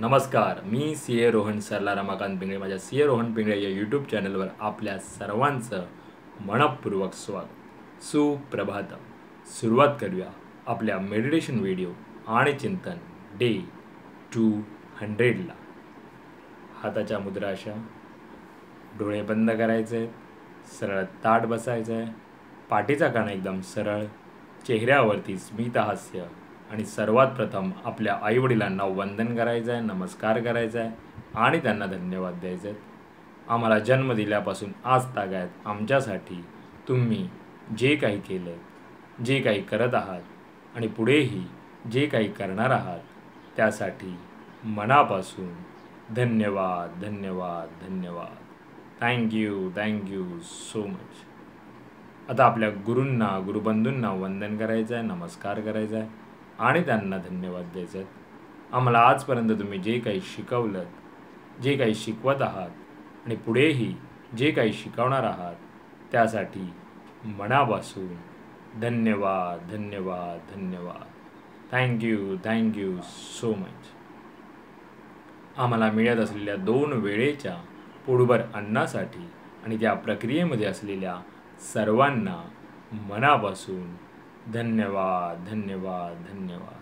नमस्कार, मी सी ए रोहन सरला रमाकांत पिंगळे. माझ्या सी ए रोहन पिंगळे या यूट्यूब चॅनलवर आपल्या सर्वांचं मनपूर्वक स्वागत. सुप्रभातम. सुरुवात करूया आपल्या मेडिटेशन व्हिडिओ आणि चिंतन डे 200ला. हाताच्या मुद्रा अशा, डोळे बंद करायचे, सरळ ताट बसायचं आहे, पाठीचा कान एकदम सरळ, चेहऱ्यावरती स्मितहास्य आणि सर्वात प्रथम आपल्या आईवडिलांना वंदन करायचं आहे, नमस्कार करायचा आहे आणि त्यांना धन्यवाद द्यायचे आहेत. आम्हाला जन्म दिल्यापासून आज तागायत आमच्यासाठी तुम्ही जे काही केलं, जे काही करत आहात आणि पुढेही जे काही करणार आहात त्यासाठी मनापासून धन्यवाद धन्यवाद धन्यवाद. Thank you so much. आता आपल्या गुरूंना गुरुबंधूंना वंदन करायचं आहे, नमस्कार करायचा आहे आणि त्यांना धन्यवाद द्यायचे आहेत. आम्हाला आजपर्यंत तुम्ही जे काही शिकवलं, जे काही शिकवत आहात आणि पुढेही जे काही शिकवणार आहात त्यासाठी मनापासून धन्यवाद धन्यवाद धन्यवाद. Thank you so much. आम्हाला मिळत असलेल्या 2 वेळेच्या पोटभर अन्नासाठी आणि त्या प्रक्रियेमध्ये असलेल्या सर्वांना मनापासून धन्यवाद धन्यवाद धन्यवाद.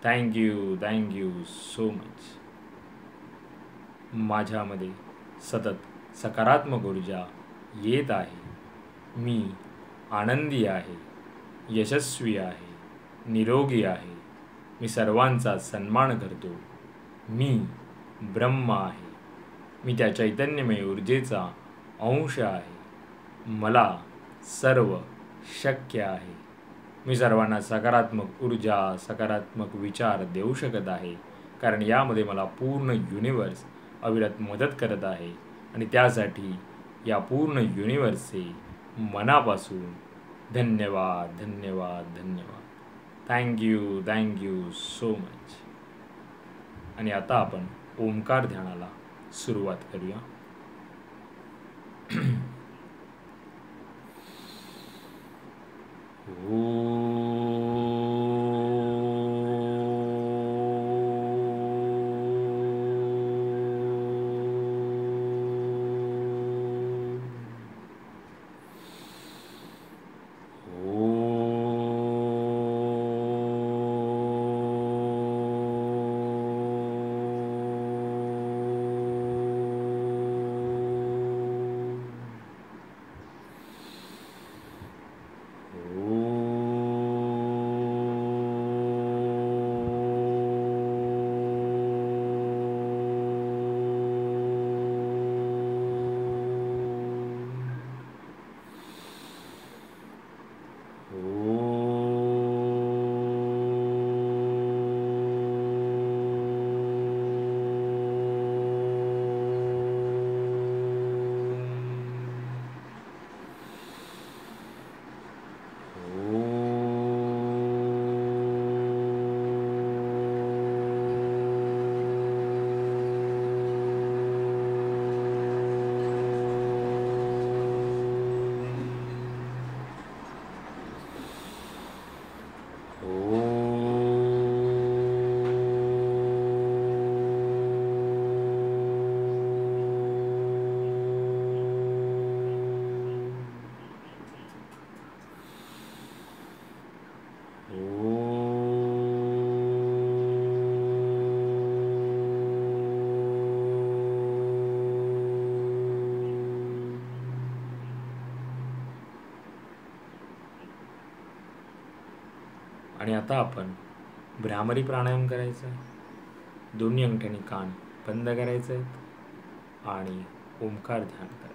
Thank you so much. माझ्यामध्ये सतत सकारात्मक ऊर्जा येत आहे. मी आनंदी आहे, यशस्वी आहे, निरोगी आहे. मी सर्वांचा सन्मान करतो. मी ब्रह्म आहे. मी त्या चैतन्यमय ऊर्जेचा अंश आहे. मला सर्व शक्य आहे. मी सर्वांना सकारात्मक ऊर्जा, सकारात्मक विचार देऊ शकत आहे, कारण यामध्ये मला पूर्ण युनिवर्स अविरत मदत करत आहे आणि त्यासाठी या पूर्ण युनिवर्सचे मनापासून धन्यवाद धन्यवाद धन्यवाद. Thank you so much. आणि आता आपण ओंकार ध्यानाला सुरुवात करूया. आणि आता आपण भ्रामरी प्राणायाम करायचा आहे. दोन्ही अंगठ्यांनी कान बंद करायचे आहेत आणि ओंकार ध्यान करायचं.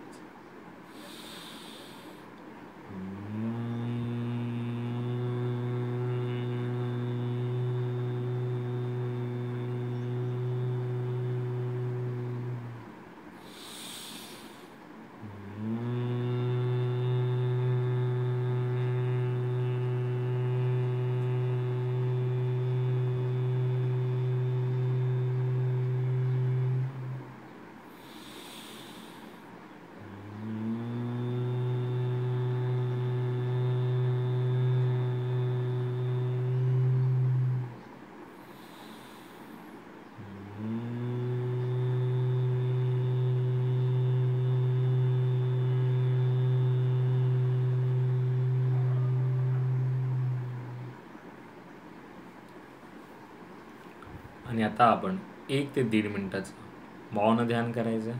आणि आता आपण 1 ते 1.5 मिनिटाचं मौन ध्यान करायचं.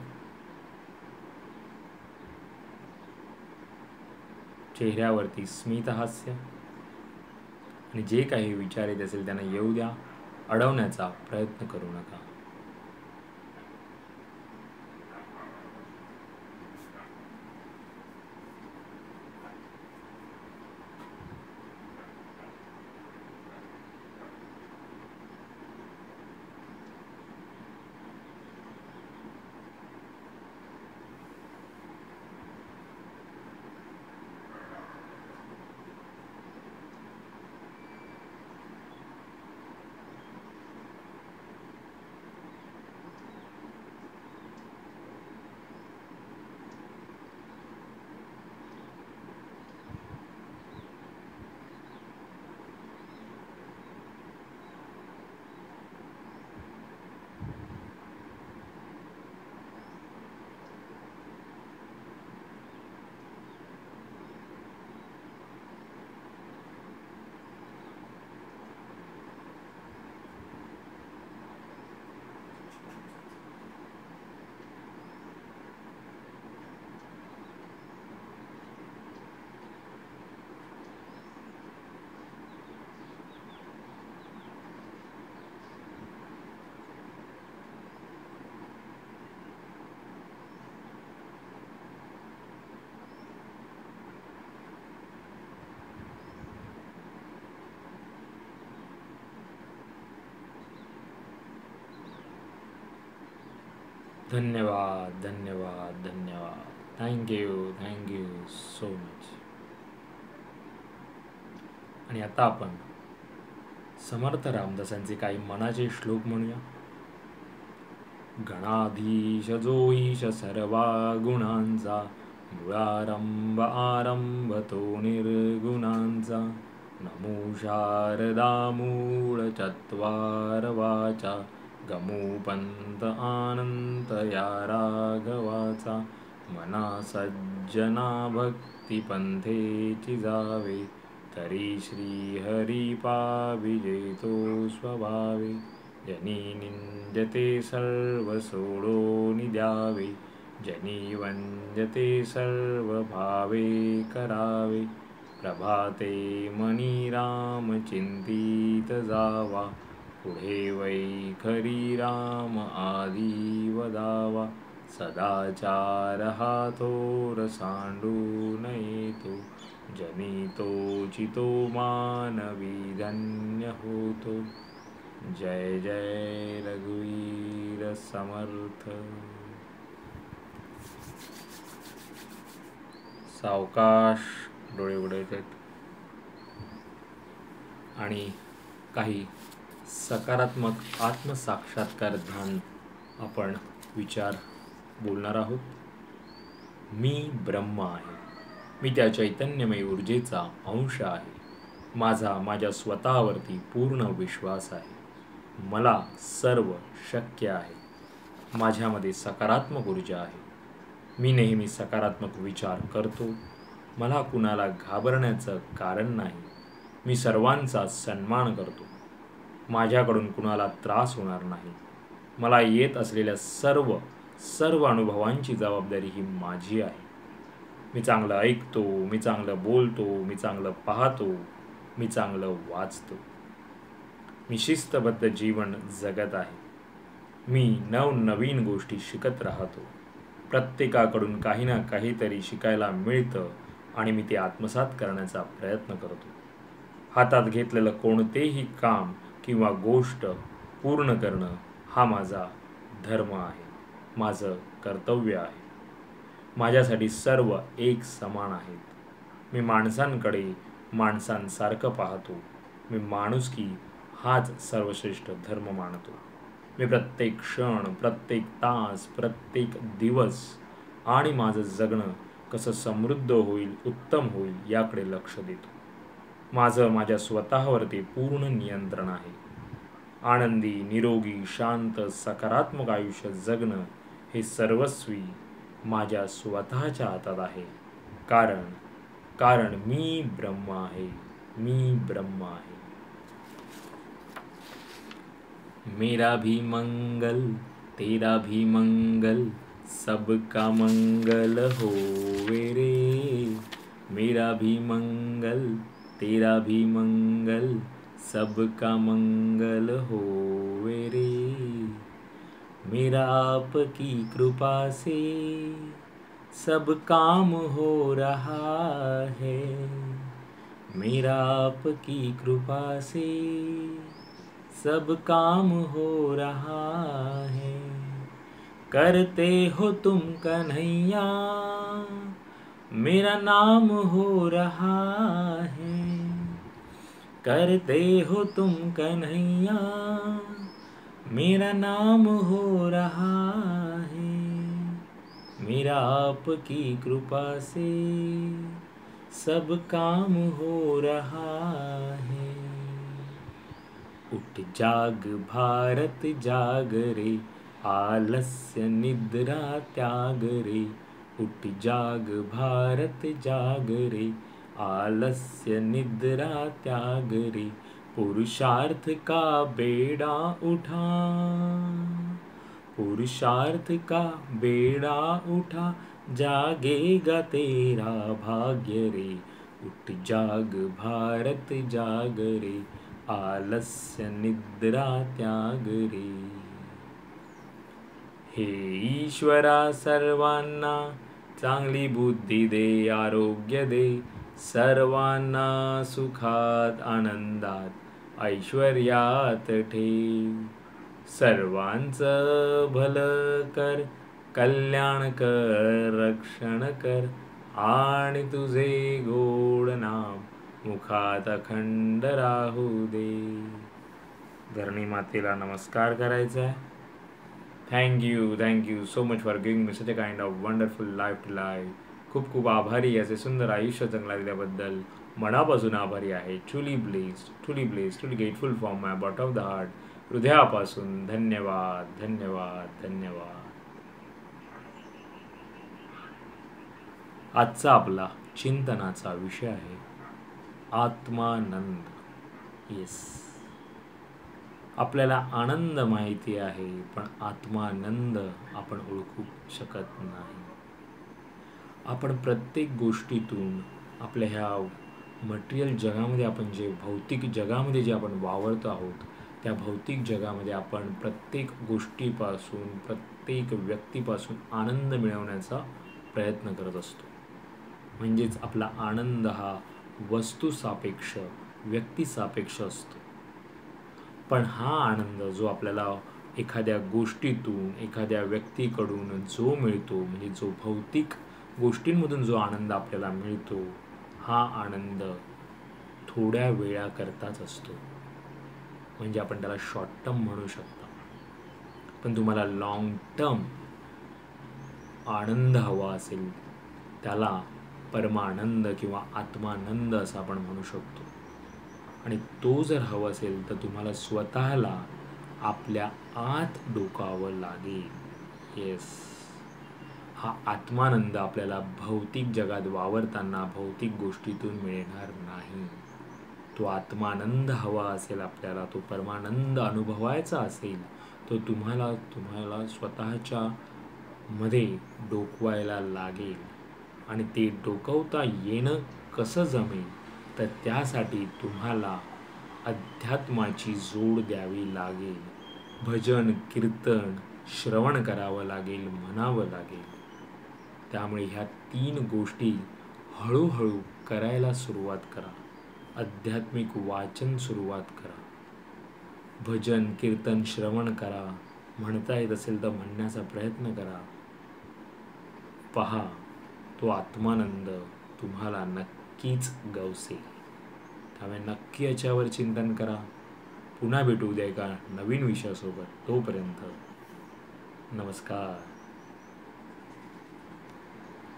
चेहऱ्यावरती स्मित हास्य आणि जे काही विचार येत असेल त्यांना येऊ द्या. अडवण्याचा प्रयत्न करू नका. धन्यवाद धन्यवाद धन्यवाद. Thank you so much. आणि आता आपण समर्थ रामदासांचे काही मनाचे श्लोक म्हणूया. गणाधीश जो ईश सर्वा गुणांचा, मूळारंभ आरंभ तो निर्गुणांचा. नमो शारदा मूळ चत्वार वाचा, गमो पंत आनंत या राघवाचा. मना सज्जना भक्ती पंथेची जावे, तरी श्री हरी पाविजेतो स्वभावे. जनी निंद्यते सर्व सोडोनि द्यावे, जनी वंद्यते सर्व भावे करावे. प्रभाते मनी राम चिंतित जावा, पुढे वैखरी राम आदी वदावा. सदाचार हा थोर सांडू नयेतो, जनी तोचितो मानवी धन्य होतो. जय जय रघुवीर समर्थ. सावकाश डोळे उघडायचे आणि काही सकारात्मक आत्मसाक्षात्कार ध्यान आपण विचार बोलणार आहोत. मी ब्रह्म आहे. मी त्या चैतन्यमय ऊर्जेचा अंश आहे. माझ्या स्वतःवरती पूर्ण विश्वास आहे. मला सर्व शक्य आहे. माझ्यामध्ये सकारात्मक ऊर्जा आहे. मी नेहमी सकारात्मक विचार करतो. मला कुणाला घाबरण्याचं कारण नाही. मी सर्वांचा सन्मान करतो. माझ्याकडून कुणाला त्रास होणार नाही. मला येत असलेल्या सर्व अनुभवांची जबाबदारी ही माझी आहे. मी चांगलं ऐकतो, मी चांगलं बोलतो, मी चांगलं पाहतो, मी चांगलं वाचतो. मी शिस्तबद्ध जीवन जगत आहे. मी नवनवीन गोष्टी शिकत राहतो. प्रत्येकाकडून काही ना काहीतरी शिकायला मिळतं आणि मी ते आत्मसात करण्याचा प्रयत्न करतो. हातात घेतलेलं कोणतेही काम किंवा गोष्ट पूर्ण करणं हा माझा धर्म आहे, माझं कर्तव्य आहे. माझ्यासाठी सर्व एक समान आहेत. मी माणसांकडे माणसांसारखं पाहतो. मी माणुसकी हाच सर्वश्रेष्ठ धर्म मानतो. मी प्रत्येक क्षण, प्रत्येक तास, प्रत्येक दिवस आणि माझं जगणं कसं समृद्ध होईल, उत्तम होईल याकडे लक्ष देतो. माझं माझ्या स्वतःवरती पूर्ण नियंत्रण आहे. आनंदी, निरोगी, शांत, सकारात्मक आयुष्य जगणं हे सर्वस्वी माझ्या स्वतःच्या हातात आहे. कारण मी ब्रह्म आहे. मी ब्रह्म आहे. मेरा भी मंगल तेरा भी मंगल सबका मंगल होवे रे। मेरा भी मंगल तेरा भी मंगल सबका मंगल होवे रे। मेरा आपकी कृपा से सब काम हो रहा है। मेरा आपकी कृपा से सब काम हो रहा है। करते हो तुम कन्हैया मेरा नाम हो रहा है। करते हो तुम कन्हैया मेरा नाम हो रहा है। मेरा आपकी कृपा से सब काम हो रहा है। उठ जाग भारत जाग रे आलस्य निद्रा त्याग रे। उठ जाग भारत जाग रे आलस्य निद्रा त्याग रे। पुरुषार्थ का बेड़ा उठा पुरुषार्थ का बेड़ा उठा जागेगा तेरा भाग्य रे। उठ जाग भारत जाग रे आलस्य निद्रा त्याग रे। हे ईश्वरा सर्वांना चांगली बुद्धी दे आरोग्य दे। सर्वांना सुखात आनंदात ऐश्वर्यात ठेव। सर्वांचं भलं कर कल्याण कर रक्षण कर आणि तुझे गोड नाम मुखात अखंड राहू दे। धरणी मातेला नमस्कार करायचा आहे. Thank you so much for giving me such a kind of wonderful life to life. खूप खूप आभारी असे सुंदर आयुष्य चांगला दिल्याबद्दल मनापासून आभारी आहे. Truly grateful from my bottom of the heart. हृदयापासून धन्यवाद धन्यवाद धन्यवाद. आजचा आपला चिंतनाचा विषय आहे आत्मानंद. येस, आपल्याला आनंद माहिती आहे पण आत्मानंद आपण ओळखू शकत नाही. आपण प्रत्येक गोष्टीतून आपल्या ह्या मटेरियल जगामध्ये आपण जे भौतिक जगामध्ये जे आपण वावरत आहोत त्या भौतिक जगामध्ये आपण प्रत्येक गोष्टीपासून प्रत्येक व्यक्तीपासून आनंद मिळवण्याचा प्रयत्न करत असतो. म्हणजेच आपला आनंद हा वस्तुसापेक्ष व्यक्तिसापेक्ष असतो. पण हा आनंद जो आपल्याला एखाद्या गोष्टीतून एखाद्या व्यक्तीकडून जो मिळतो म्हणजे जो भौतिक गोष्टींमधून जो आनंद आपल्याला मिळतो हा आनंद थोड्या वेळाकरताच असतो. म्हणजे आपण त्याला शॉर्ट टर्म म्हणू शकतो. पण तुम्हाला लॉंग टर्म आनंद हवा असेल त्याला परमानंद किंवा आत्मानंद असं आपण म्हणू शकतो. आणि तो जर हवा असेल तर तुम्हाला स्वतःला आपल्या आत डोकावं लागेल. येस, हा आत्मानंद आपल्याला भौतिक जगात वावरताना भौतिक गोष्टीतून मिळणार नाही. तो आत्मानंद हवा असेल आपल्याला, तो परमानंद अनुभवायचा असेल तो तुम्हाला स्वतःच्या मध्ये डोकवायला लागेल. आणि ते डोकवता येणं कसं जमेल तर त्यासाठी तुम्हाला अध्यात्माची जोड द्यावी लागेल. भजन कीर्तन श्रवण करावं लागेल, म्हणावं लागेल. त्यामुळे ह्या 3 गोष्टी हळूहळू करायला सुरुवात करा. आध्यात्मिक वाचन सुरुवात करा. भजन कीर्तन श्रवण करा. म्हणता येत असेल तर म्हणण्याचा प्रयत्न करा. पहा, तो आत्मानंद तुम्हाला नक्कीच गवसेल. त्यामुळे नक्की याच्यावर चिंतन करा. पुन्हा भेटू उद्या एका नवीन विषयासोबत. तोपर्यंत नमस्कार.